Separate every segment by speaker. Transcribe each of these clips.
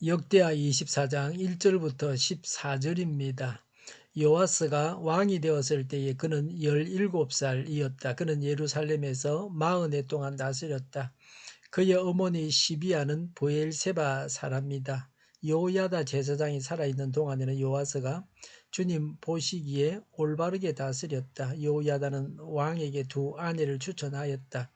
Speaker 1: 역대하 24장 1절부터 14절입니다. 요아스가 왕이 되었을 때에 그는 17살이었다. 그는 예루살렘에서 40해 동안 다스렸다. 그의 어머니 시비아는 브엘세바 사람이다. 여호야다 제사장이 살아있는 동안에는 요아스가 주님 보시기에 올바르게 다스렸다. 여호야다는 왕에게 두 아내를 추천하였다.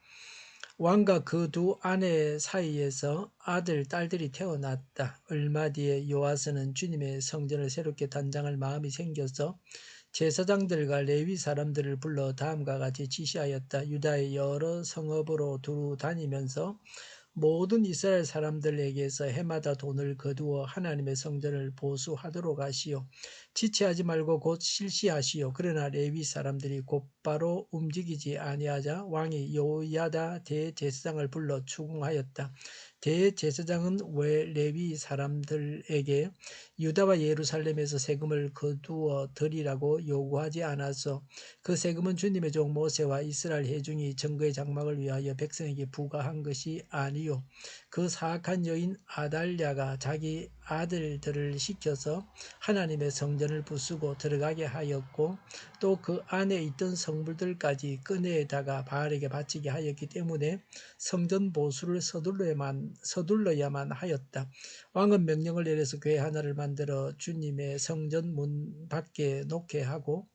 Speaker 1: 왕과 그 두 아내 사이에서 아들, 딸들이 태어났다. 얼마 뒤에 요아스는 주님의 성전을 새롭게 단장할 마음이 생겨서 제사장들과 레위 사람들을 불러 다음과 같이 지시하였다. 유다의 여러 성읍으로 두루 다니면서 모든 이스라엘 사람들에게서 해마다 돈을 거두어 하나님의 성전을 보수하도록 하시오. 지체하지 말고 곧 실시하시오. 그러나 레위 사람들이 곧바로 움직이지 아니하자 왕이 여호야다 대제사장을 불러 추궁하였다. 대제사장은 왜 레위 사람들에게 유다와 예루살렘에서 세금을 거두어 드리라고 요구하지 않았소? 그 세금은 주님의 종 모세와 이스라엘 회중이 증거의 장막을 위하여 백성에게 부과한 것이 아니요. 그 사악한 여인 아달랴가 자기 아들들을 시켜서 하나님의 성전을 부수고 들어가게 하였고 또 그 안에 있던 성물들까지 꺼내다가 바알에게 바치게 하였기 때문에 성전 보수를 서둘러야만 하였다. 왕은 명령을 내려서 궤 하나를 만들어 주님의 성전 문 밖에 놓게 하고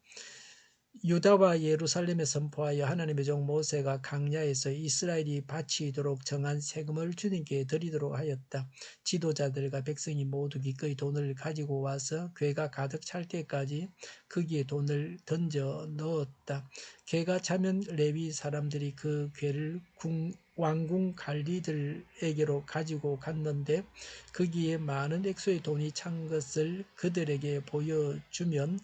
Speaker 1: 유다와 예루살렘에 선포하여 하나님의 종 모세가 광야에서 이스라엘이 바치도록 정한 세금을 주님께 드리도록 하였다. 지도자들과 백성이 모두 기꺼이 돈을 가지고 와서 궤가 가득 찰 때까지 거기에 돈을 던져 넣었다. 궤가 차면 레위 사람들이 그 궤를 왕궁 관리들에게로 가지고 갔는데 거기에 많은 액수의 돈이 찬 것을 그들에게 보여주면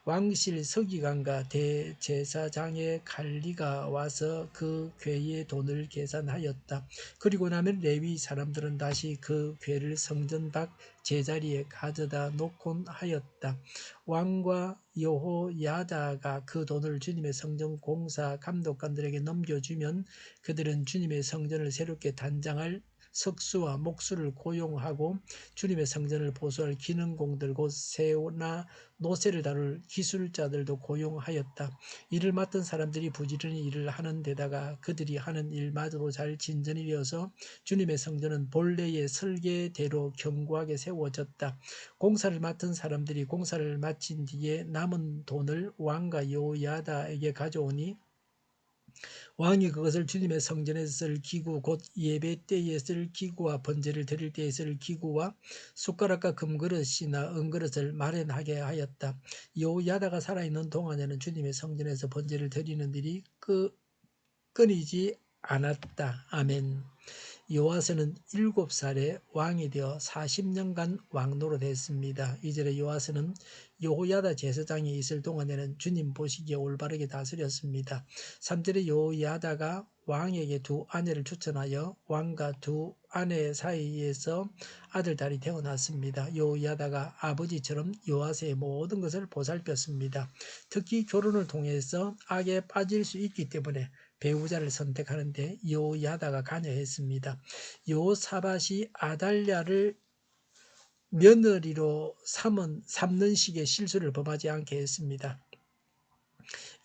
Speaker 1: 왕실 서기관과 대제사장의 관리가 와서 그 궤의 돈을 계산하였다. 그리고 나면 레위 사람들은 다시 그 궤를 성전 밖 제자리에 가져다 놓곤 하였다. 왕과 여호야다가 그 돈을 주님의 성전 공사 감독관들에게 넘겨주면 그들은 주님의 성전을 새롭게 단장할 석수와 목수를 고용하고 주님의 성전을 보수할 기능공들 곧 새나 노새를 다룰 기술자들도 고용하였다. 일을 맡은 사람들이 부지런히 일을 하는 데다가 그들이 하는 일마저도 잘 진전이 되어서 주님의 성전은 본래의 설계대로 견고하게 세워졌다. 공사를 맡은 사람들이 공사를 마친 뒤에 남은 돈을 왕과 여호야다에게 가져오니 왕이 그것을 주님의 성전에서 쓸 기구 곧 예배 때에 쓸 기구와 번제를 드릴 때에 쓸 기구와 숟가락과 금그릇이나 은그릇을 마련하게 하였다. 여호야다가 살아있는 동안에는 주님의 성전에서 번제를 드리는 일이 끊이지 않았다. 아멘. 요아스는 7살에 왕이 되어 40년간 왕노릇했습니다. 2절에 요아스는 여호야다 제사장이 있을 동안에는 주님 보시기에 올바르게 다스렸습니다. 3절에 여호야다가 왕에게 두 아내를 추천하여 왕과 두 아내 사이에서 아들, 딸이 태어났습니다. 여호야다가 아버지처럼 요아스의 모든 것을 보살폈습니다. 특히 결혼을 통해서 악에 빠질 수 있기 때문에 배우자를 선택하는데 여호야다가 관여했습니다. 여호사밧이 아달랴를 며느리로 삼는 식의 실수를 범하지 않게 했습니다.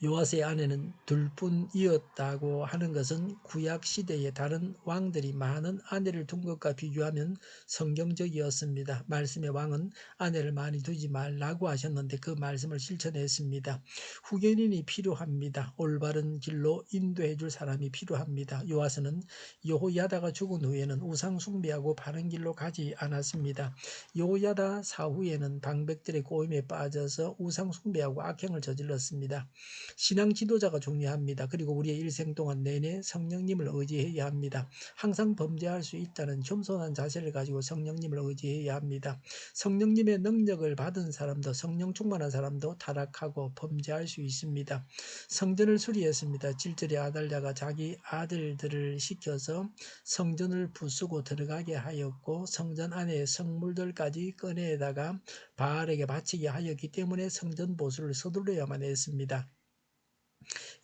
Speaker 1: 요아스의 아내는 둘뿐이었다고 하는 것은 구약 시대에 다른 왕들이 많은 아내를 둔 것과 비교하면 성경적이었습니다. 말씀의 왕은 아내를 많이 두지 말라고 하셨는데 그 말씀을 실천했습니다. 후견인이 필요합니다. 올바른 길로 인도해 줄 사람이 필요합니다. 요아스는 여호야다가 죽은 후에는 우상 숭배하고 바른 길로 가지 않았습니다. 여호야다 사후에는 방백들의 꼬임에 빠져서 우상 숭배하고 악행을 저질렀습니다. 신앙 지도자가 중요합니다. 그리고 우리의 일생 동안 내내 성령님을 의지해야 합니다. 항상 범죄할 수 있다는 겸손한 자세를 가지고 성령님을 의지해야 합니다. 성령님의 능력을 받은 사람도 성령 충만한 사람도 타락하고 범죄할 수 있습니다. 성전을 수리했습니다. 7절에 아달랴가 자기 아들들을 시켜서 성전을 부수고 들어가게 하였고 성전 안에 성물들까지 꺼내다가 바알에게 바치게 하였기 때문에 성전 보수를 서둘러야만 했습니다.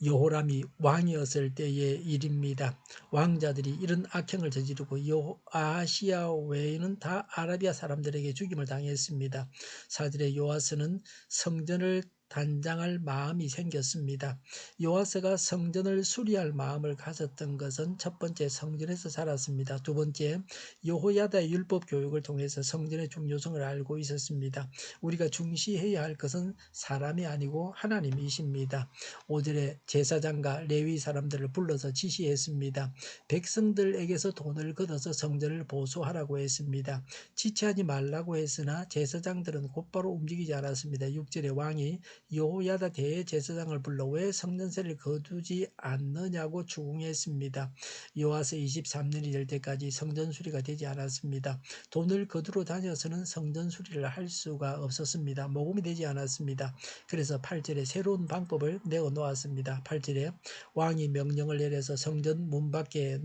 Speaker 1: 여호람이 왕이었을 때의 일입니다. 왕자들이 이런 악행을 저지르고 아시아 외에는 다 아라비아 사람들에게 죽임을 당했습니다. 사절의 요아스는 성전을 단장할 마음이 생겼습니다. 요아스가 성전을 수리할 마음을 가졌던 것은 첫 번째, 성전에서 자랐습니다. 두 번째, 여호야다의 율법 교육을 통해서 성전의 중요성을 알고 있었습니다. 우리가 중시해야 할 것은 사람이 아니고 하나님이십니다. 5절에 제사장과 레위 사람들을 불러서 지시했습니다. 백성들에게서 돈을 걷어서 성전을 보수하라고 했습니다. 지체하지 말라고 했으나 제사장들은 곧바로 움직이지 않았습니다. 6절에 왕이 여호야다 대제사장을 불러 왜 성전세를 거두지 않느냐고 추궁했습니다. 요아스 23년이 될 때까지 성전 수리가 되지 않았습니다. 돈을 거두러 다녀서는 성전 수리를 할 수가 없었습니다. 모금이 되지 않았습니다. 그래서 8절에 새로운 방법을 내어 놓았습니다. 8절에 왕이 명령을 내려서 성전 문 밖에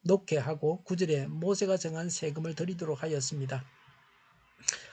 Speaker 1: 놓게 하고 9절에 모세가 정한 세금을 드리도록 하였습니다.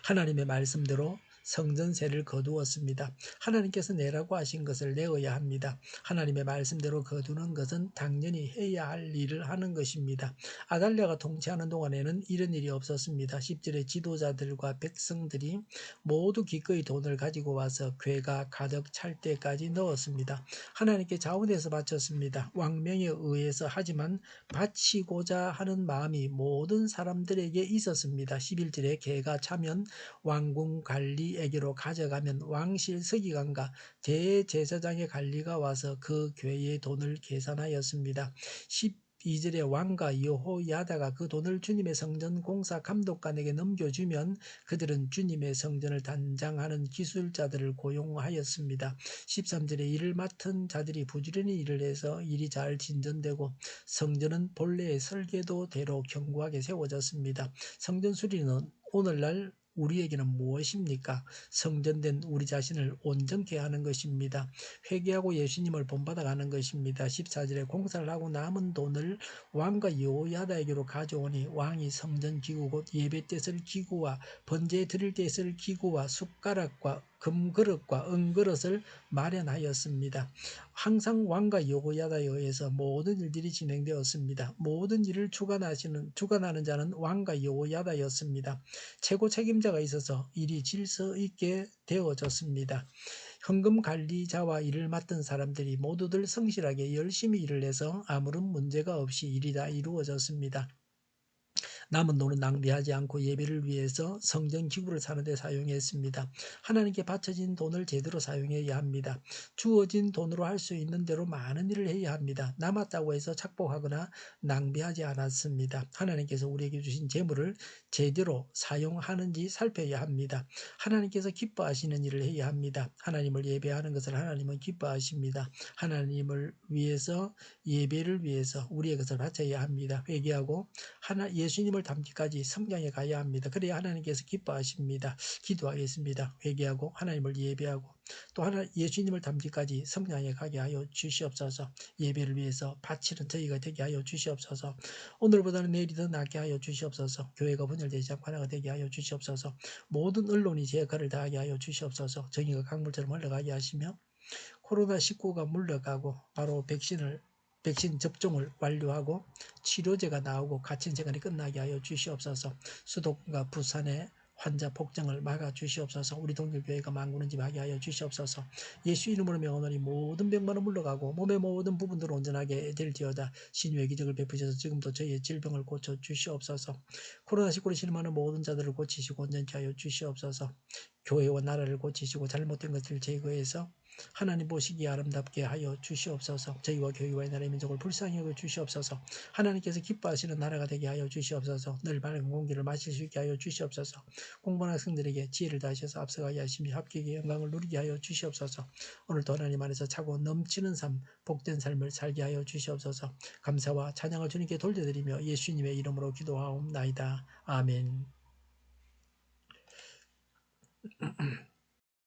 Speaker 1: 하나님의 말씀대로 성전세를 거두었습니다. 하나님께서 내라고 하신 것을 내어야 합니다. 하나님의 말씀대로 거두는 것은 당연히 해야 할 일을 하는 것입니다. 아달랴가 통치하는 동안에는 이런 일이 없었습니다. 10절에 지도자들과 백성들이 모두 기꺼이 돈을 가지고 와서 괴가 가득 찰 때까지 넣었습니다. 하나님께 자원해서 바쳤습니다. 왕명에 의해서 하지만 바치고자 하는 마음이 모든 사람들에게 있었습니다. 11절에 괴가 차면 왕궁 관리에게로 가져가면 왕실 서기관과 대제사장의 관리가 와서 그 괴의 돈을 계산하였습니다. 12절에 왕과 여호야다가 그 돈을 주님의 성전 공사 감독관에게 넘겨주면 그들은 주님의 성전을 단장하는 기술자들을 고용하였습니다. 13절에 일을 맡은 자들이 부지런히 일을 해서 일이 잘 진전되고 성전은 본래의 설계도대로 견고하게 세워졌습니다. 성전 수리는 오늘날 우리에게는 무엇입니까? 성전된 우리 자신을 온전케 하는 것입니다. 회개하고 예수님을 본받아가는 것입니다. 14절에 공사를 하고 남은 돈을 왕과 여호야다에게로 가져오니 왕이 성전 기구 곧 예배 때 쓸 기구와 번제 드릴 때 쓸 기구와 숟가락과 금그릇과 은그릇을 마련하였습니다. 항상 왕과 여호야다에 의해서 모든 일들이 진행되었습니다. 모든 일을 주관하는 자는 왕과 여호야다였습니다. 최고 책임자가 있어서 일이 질서 있게 되어졌습니다. 현금 관리자와 일을 맡은 사람들이 모두들 성실하게 열심히 일을 해서 아무런 문제가 없이 일이 다 이루어졌습니다. 남은 돈은 낭비하지 않고 예배를 위해서 성전 기구를 사는 데 사용했습니다. 하나님께 바쳐진 돈을 제대로 사용해야 합니다. 주어진 돈으로 할 수 있는 대로 많은 일을 해야 합니다. 남았다고 해서 착복하거나 낭비하지 않았습니다. 하나님께서 우리에게 주신 재물을 제대로 사용하는지 살펴야 합니다. 하나님께서 기뻐하시는 일을 해야 합니다. 하나님을 예배하는 것을 하나님은 기뻐하십니다. 하나님을 위해서 예배를 위해서 우리의 것을 바쳐야 합니다. 회개하고 예수님을 닮기까지 성장해 가야 합니다. 그래야 하나님께서 기뻐하십니다. 기도하겠습니다. 회개하고 하나님을 예배하고 또 예수님을 닮기까지 성장해 가게 하여 주시옵소서. 예배를 위해서 바치는 저희가 되게 하여 주시옵소서. 오늘보다는 내일이 더 낫게 하여 주시옵소서. 교회가 분열되지 않고 하나가 되게 하여 주시옵소서. 모든 언론이 제 역할을 다하게 하여 주시옵소서. 정의가 강물처럼 흘러가게 하시며 코로나19가 물러가고 바로 백신 접종을 완료하고 치료제가 나오고 갇힌 생활이 끝나게 하여 주시옵소서. 수도권과 부산의 환자 폭증을 막아 주시옵소서. 우리 동일교회가 만군은집하게 하여 주시옵소서. 예수 이름으로 명하노니 모든 병만은 물러가고 몸의 모든 부분들을 온전하게 될지어다. 신유의 기적을 베푸셔서 지금도 저희의 질병을 고쳐 주시옵소서. 코로나19로 실험하는 모든 자들을 고치시고 온전케 하여 주시옵소서. 교회와 나라를 고치시고 잘못된 것들을 제거해서 하나님 보시기에 아름답게 하여 주시옵소서. 저희와 교회와 나라의 민족을 불쌍히 여겨 주시옵소서. 하나님께서 기뻐하시는 나라가 되게 하여 주시옵소서. 늘 맑은 공기를 마실 수 있게 하여 주시옵소서. 공부하는 학생들에게 지혜를 다하셔서 앞서가게 하시며 합격의 영광을 누리게 하여 주시옵소서. 오늘도 하나님 안에서 차고 넘치는 삶, 복된 삶을 살게 하여 주시옵소서. 감사와 찬양을 주님께 돌려드리며 예수님의 이름으로 기도하옵나이다. 아멘.